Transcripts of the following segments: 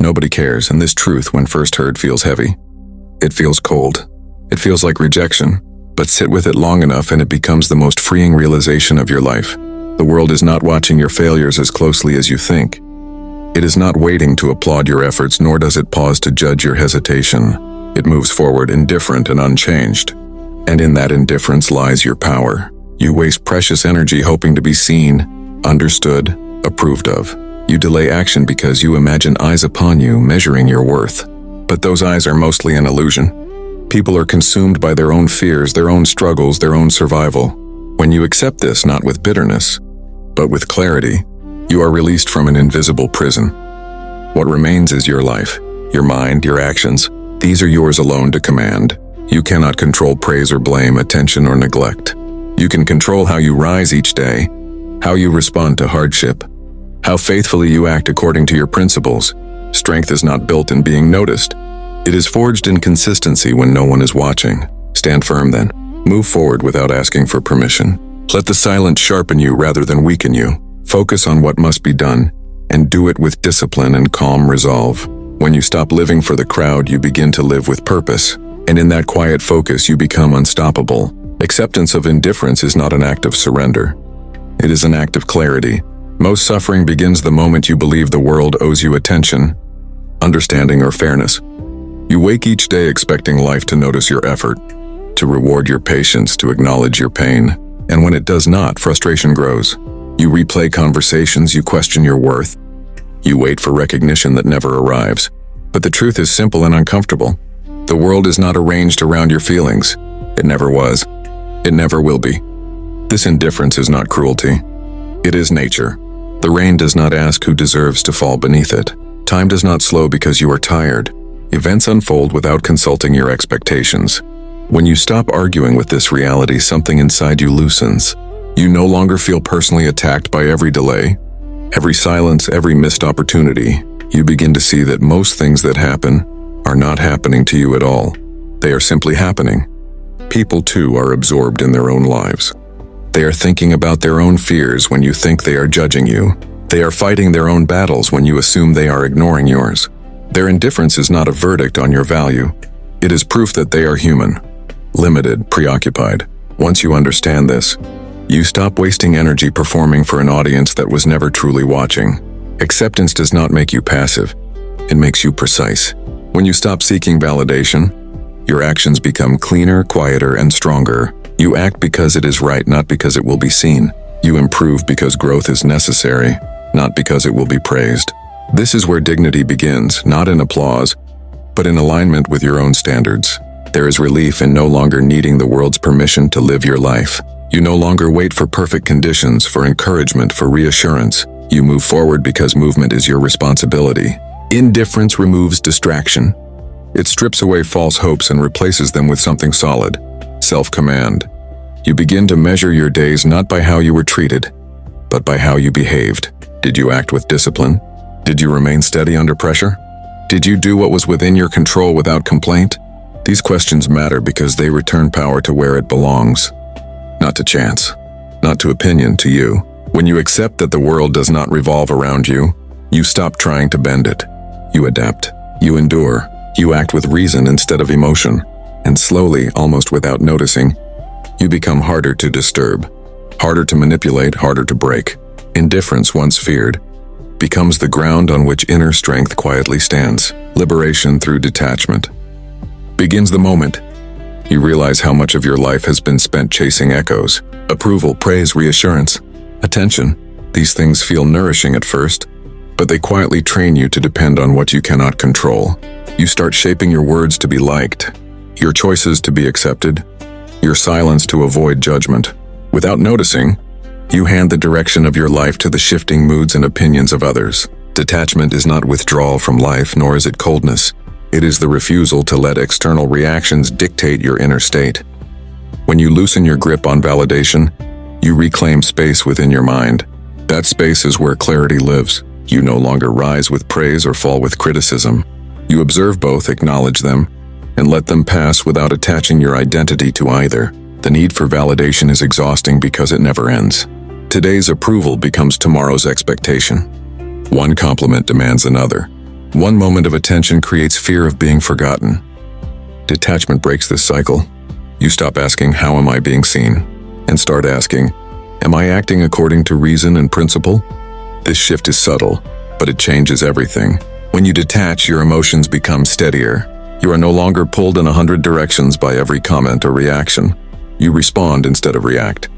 Nobody cares, and this truth, when first heard, feels heavy. It feels cold. It feels like rejection, but sit with it long enough and it becomes the most freeing realization of your life. The world is not watching your failures as closely as you think. It is not waiting to applaud your efforts, nor does it pause to judge your hesitation. It moves forward indifferent and unchanged. And in that indifference lies your power. You waste precious energy hoping to be seen, understood, approved of. You delay action because you imagine eyes upon you, measuring your worth. But those eyes are mostly an illusion. People are consumed by their own fears, their own struggles, their own survival. When you accept this, not with bitterness, but with clarity, you are released from an invisible prison. What remains is your life, your mind, your actions. These are yours alone to command. You cannot control praise or blame, attention or neglect. You can control how you rise each day, how you respond to hardship, how faithfully you act according to your principles. Strength is not built in being noticed. It is forged in consistency when no one is watching. Stand firm then. Move forward without asking for permission. Let the silence sharpen you rather than weaken you. Focus on what must be done, and do it with discipline and calm resolve. When you stop living for the crowd, you begin to live with purpose. And in that quiet focus, you become unstoppable. Acceptance of indifference is not an act of surrender. It is an act of clarity. Most suffering begins the moment you believe the world owes you attention, understanding, or fairness. You wake each day expecting life to notice your effort, to reward your patience, to acknowledge your pain. And when it does not, frustration grows. You replay conversations, you question your worth. You wait for recognition that never arrives. But the truth is simple and uncomfortable. The world is not arranged around your feelings. It never was. It never will be. This indifference is not cruelty. It is nature. The rain does not ask who deserves to fall beneath it. Time does not slow because you are tired. Events unfold without consulting your expectations. When you stop arguing with this reality, something inside you loosens. You no longer feel personally attacked by every delay, every silence, every missed opportunity. You begin to see that most things that happen are not happening to you at all. They are simply happening. People too are absorbed in their own lives. They are thinking about their own fears when you think they are judging you. They are fighting their own battles when you assume they are ignoring yours. Their indifference is not a verdict on your value. It is proof that they are human, limited, preoccupied. Once you understand this, you stop wasting energy performing for an audience that was never truly watching. Acceptance does not make you passive. It makes you precise. When you stop seeking validation, your actions become cleaner, quieter, and stronger. You act because it is right, not because it will be seen. You improve because growth is necessary, not because it will be praised. This is where dignity begins, not in applause, but in alignment with your own standards. There is relief in no longer needing the world's permission to live your life. You no longer wait for perfect conditions, for encouragement, for reassurance. You move forward because movement is your responsibility. Indifference removes distraction. It strips away false hopes and replaces them with something solid, self-command. You begin to measure your days not by how you were treated, but by how you behaved. Did you act with discipline? Did you remain steady under pressure? Did you do what was within your control without complaint? These questions matter because they return power to where it belongs. Not to chance, not to opinion, to you. When you accept that the world does not revolve around you, you stop trying to bend it. You adapt, you endure, you act with reason instead of emotion. And slowly, almost without noticing, you become harder to disturb, harder to manipulate, harder to break. Indifference, once feared, becomes the ground on which inner strength quietly stands. Liberation through detachment begins the moment you realize how much of your life has been spent chasing echoes, approval, praise, reassurance, attention. These things feel nourishing at first, but they quietly train you to depend on what you cannot control. You start shaping your words to be liked, your choices to be accepted, your silence to avoid judgment. Without noticing, you hand the direction of your life to the shifting moods and opinions of others. Detachment is not withdrawal from life, nor is it coldness. It is the refusal to let external reactions dictate your inner state. When you loosen your grip on validation, you reclaim space within your mind. That space is where clarity lives. You no longer rise with praise or fall with criticism. You observe both, acknowledge them, and let them pass without attaching your identity to either. The need for validation is exhausting because it never ends. Today's approval becomes tomorrow's expectation. One compliment demands another. One moment of attention creates fear of being forgotten. Detachment breaks this cycle. You stop asking, "How am I being seen?" and start asking, "Am I acting according to reason and principle?" This shift is subtle, but it changes everything. When you detach, your emotions become steadier. You are no longer pulled in 100 directions by every comment or reaction. You respond instead of react.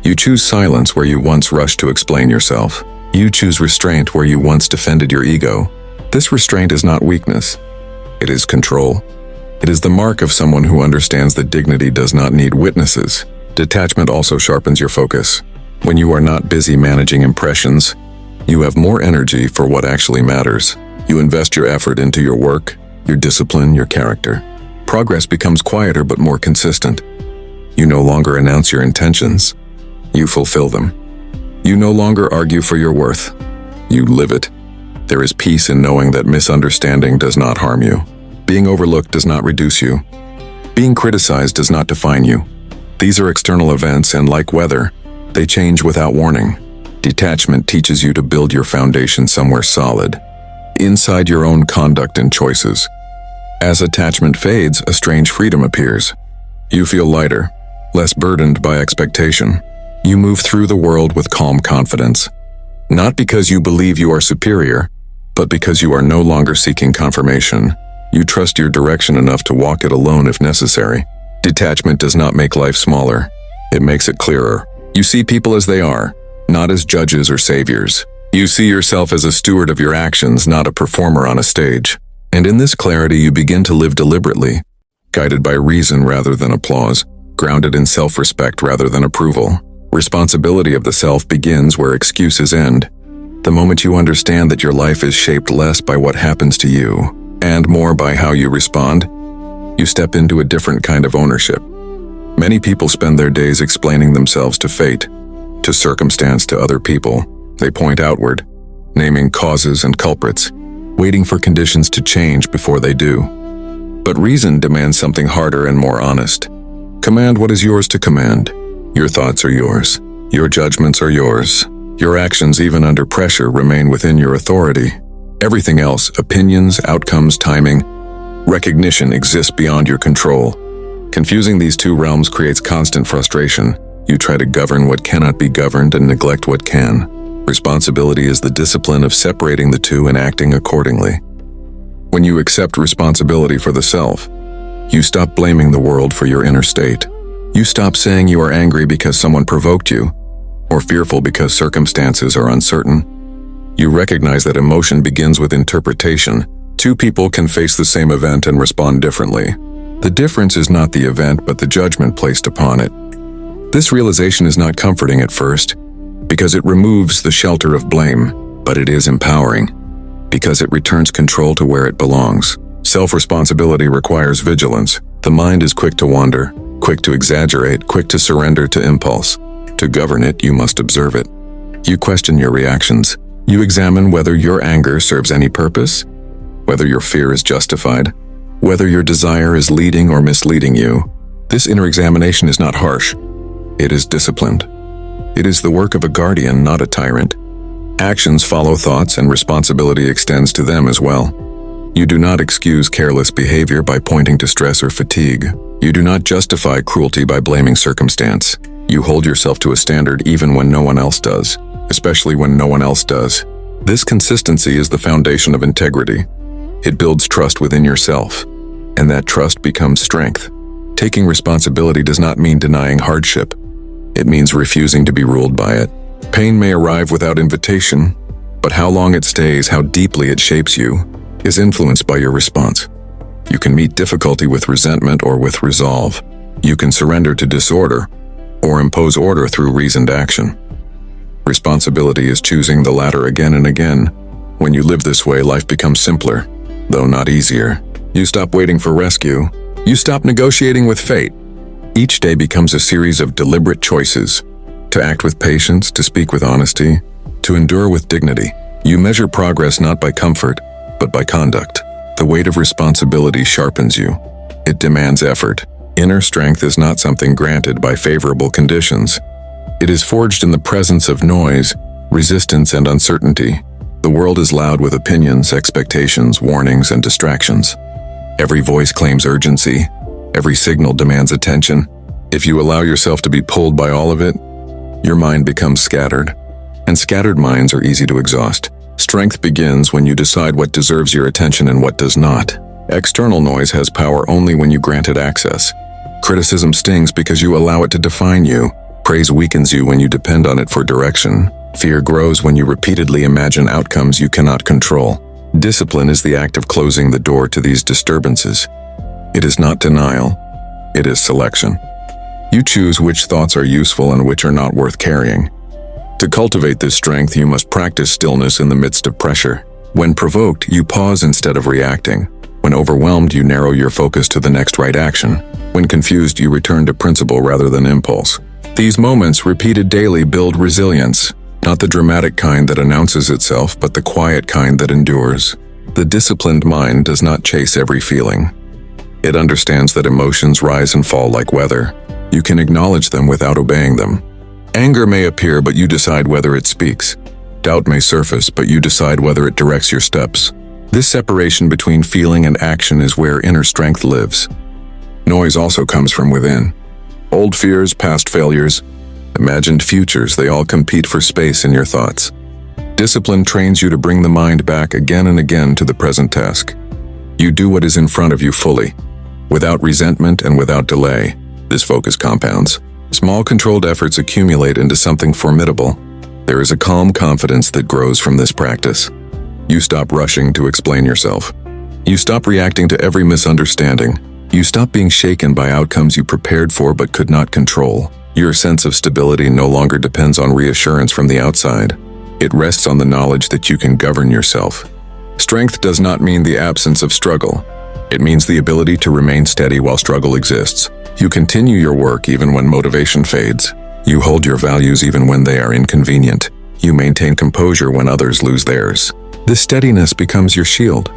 You choose silence where you once rushed to explain yourself. You choose restraint where you once defended your ego. This restraint is not weakness. It is control. It is the mark of someone who understands that dignity does not need witnesses. Detachment also sharpens your focus. When you are not busy managing impressions, you have more energy for what actually matters. You invest your effort into your work, your discipline, your character. Progress becomes quieter but more consistent. You no longer announce your intentions. You fulfill them. You no longer argue for your worth. You live it. There is peace in knowing that misunderstanding does not harm you. Being overlooked does not reduce you. Being criticized does not define you. These are external events, and like weather, they change without warning. Detachment teaches you to build your foundation somewhere solid, inside your own conduct and choices. As attachment fades, a strange freedom appears. You feel lighter, less burdened by expectation. You move through the world with calm confidence. Not because you believe you are superior, but because you are no longer seeking confirmation. You trust your direction enough to walk it alone if necessary. Detachment does not make life smaller. It makes it clearer. You see people as they are, not as judges or saviors. You see yourself as a steward of your actions, not a performer on a stage. And in this clarity, you begin to live deliberately, guided by reason rather than applause, grounded in self-respect rather than approval. Responsibility of the self begins where excuses end. The moment you understand that your life is shaped less by what happens to you, and more by how you respond, you step into a different kind of ownership. Many people spend their days explaining themselves to fate, to circumstance, to other people. They point outward, naming causes and culprits, waiting for conditions to change before they do. But reason demands something harder and more honest. Command what is yours to command. Your thoughts are yours. Your judgments are yours. Your actions, even under pressure, remain within your authority. Everything else, opinions, outcomes, timing, recognition, exists beyond your control. Confusing these two realms creates constant frustration. You try to govern what cannot be governed and neglect what can. Responsibility is the discipline of separating the two and acting accordingly. When you accept responsibility for the self, you stop blaming the world for your inner state. You stop saying you are angry because someone provoked you, or fearful because circumstances are uncertain. You recognize that emotion begins with interpretation. Two people can face the same event and respond differently. The difference is not the event, but the judgment placed upon it. This realization is not comforting at first, because it removes the shelter of blame, but it is empowering, because it returns control to where it belongs. Self-responsibility requires vigilance. The mind is quick to wander, quick to exaggerate, quick to surrender to impulse. To govern it, you must observe it. You question your reactions. You examine whether your anger serves any purpose, whether your fear is justified, whether your desire is leading or misleading you. This inner examination is not harsh. It is disciplined. It is the work of a guardian, not a tyrant. Actions follow thoughts, and responsibility extends to them as well. You do not excuse careless behavior by pointing to stress or fatigue. You do not justify cruelty by blaming circumstance. You hold yourself to a standard even when no one else does, especially when no one else does. This consistency is the foundation of integrity. It builds trust within yourself, and that trust becomes strength. Taking responsibility does not mean denying hardship. It means refusing to be ruled by it. Pain may arrive without invitation, but how long it stays, how deeply it shapes you, is influenced by your response. You can meet difficulty with resentment or with resolve. You can surrender to disorder or impose order through reasoned action. Responsibility is choosing the latter again and again. When you live this way, life becomes simpler, though not easier. You stop waiting for rescue. You stop negotiating with fate. Each day becomes a series of deliberate choices: to act with patience, to speak with honesty, to endure with dignity. You measure progress not by comfort, but by conduct. The weight of responsibility sharpens you. It demands effort. Inner strength is not something granted by favorable conditions. It is forged in the presence of noise, resistance, and uncertainty. The world is loud with opinions, expectations, warnings, and distractions. Every voice claims urgency. Every signal demands attention. If you allow yourself to be pulled by all of it, your mind becomes scattered. And scattered minds are easy to exhaust. Strength begins when you decide what deserves your attention and what does not. External noise has power only when you grant it access. Criticism stings because you allow it to define you. Praise weakens you when you depend on it for direction. Fear grows when you repeatedly imagine outcomes you cannot control. Discipline is the act of closing the door to these disturbances. It is not denial. It is selection. You choose which thoughts are useful and which are not worth carrying. To cultivate this strength, you must practice stillness in the midst of pressure. When provoked, you pause instead of reacting. When overwhelmed, you narrow your focus to the next right action. When confused, you return to principle rather than impulse. These moments, repeated daily, build resilience. Not the dramatic kind that announces itself, but the quiet kind that endures. The disciplined mind does not chase every feeling. It understands that emotions rise and fall like weather. You can acknowledge them without obeying them. Anger may appear, but you decide whether it speaks. Doubt may surface, but you decide whether it directs your steps. This separation between feeling and action is where inner strength lives. Noise also comes from within. Old fears, past failures, imagined futures, they all compete for space in your thoughts. Discipline trains you to bring the mind back again and again to the present task. You do what is in front of you fully, without resentment and without delay. This focus compounds. Small controlled efforts accumulate into something formidable. There is a calm confidence that grows from this practice. You stop rushing to explain yourself. You stop reacting to every misunderstanding. You stop being shaken by outcomes you prepared for but could not control. Your sense of stability no longer depends on reassurance from the outside. It rests on the knowledge that you can govern yourself. Strength does not mean the absence of struggle. It means the ability to remain steady while struggle exists. You continue your work even when motivation fades. You hold your values even when they are inconvenient. You maintain composure when others lose theirs. This steadiness becomes your shield.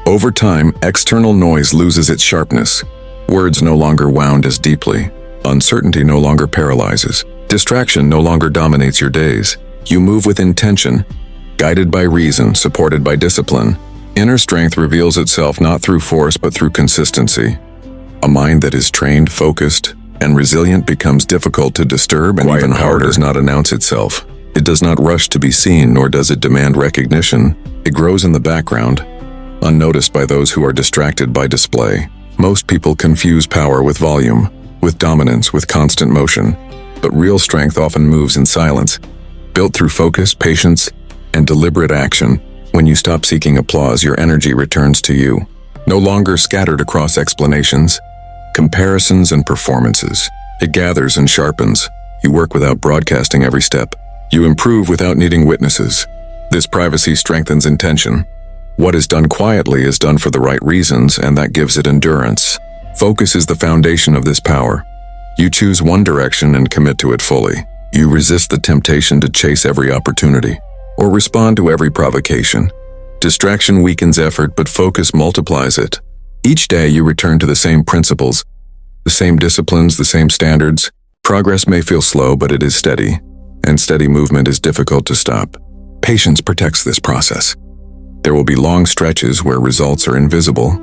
Over time, external noise loses its sharpness. Words no longer wound as deeply. Uncertainty no longer paralyzes. Distraction no longer dominates your days. You move with intention, guided by reason, supported by discipline. Inner strength reveals itself not through force but through consistency. A mind that is trained, focused, and resilient becomes difficult to disturb, and even harder does not announce itself. It does not rush to be seen, nor does it demand recognition. It grows in the background, unnoticed by those who are distracted by display. Most people confuse power with volume, with dominance, with constant motion. But real strength often moves in silence, built through focus, patience, and deliberate action. When you stop seeking applause, your energy returns to you, no longer scattered across explanations, comparisons, and performances. It gathers and sharpens. You work without broadcasting every step. You improve without needing witnesses. This privacy strengthens intention. What is done quietly is done for the right reasons, and that gives it endurance. Focus is the foundation of this power. You choose one direction and commit to it fully. You resist the temptation to chase every opportunity or respond to every provocation. Distraction weakens effort, but focus multiplies it. Each day you return to the same principles, the same disciplines, the same standards. Progress may feel slow, but it is steady, and steady movement is difficult to stop. Patience protects this process. There will be long stretches where results are invisible.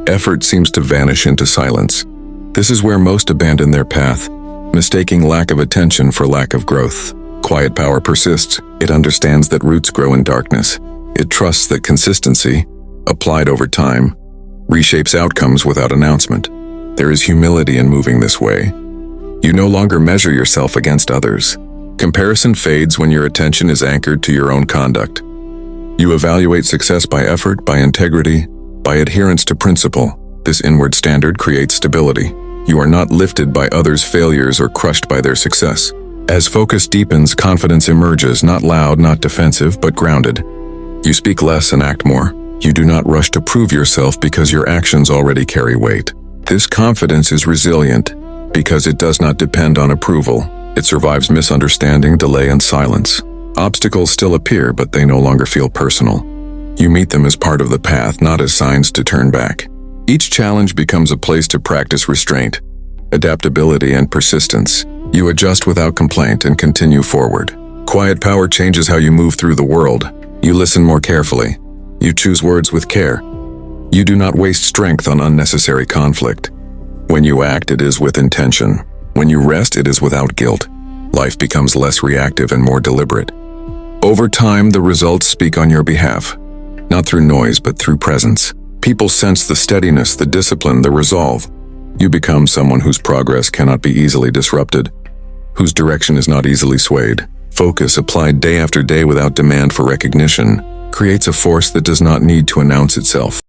Effort seems to vanish into silence. This is where most abandon their path, mistaking lack of attention for lack of growth. Quiet power persists. It understands that roots grow in darkness. It trusts that consistency, applied over time, reshapes outcomes without announcement. There is humility in moving this way. You no longer measure yourself against others. Comparison fades when your attention is anchored to your own conduct. You evaluate success by effort, by integrity, by adherence to principle. This inward standard creates stability. You are not lifted by others' failures or crushed by their success. As focus deepens, confidence emerges, not loud, not defensive, but grounded. You speak less and act more. You do not rush to prove yourself because your actions already carry weight. This confidence is resilient because it does not depend on approval. It survives misunderstanding, delay, and silence. Obstacles still appear, but they no longer feel personal. You meet them as part of the path, not as signs to turn back. Each challenge becomes a place to practice restraint, adaptability, and persistence. You adjust without complaint and continue forward. Quiet power changes how you move through the world. You listen more carefully. You choose words with care. You do not waste strength on unnecessary conflict. When you act, it is with intention. When you rest, it is without guilt. Life becomes less reactive and more deliberate. Over time, the results speak on your behalf. Not through noise, but through presence. People sense the steadiness, the discipline, the resolve. You become someone whose progress cannot be easily disrupted, whose direction is not easily swayed. Focus applied day after day without demand for recognition creates a force that does not need to announce itself.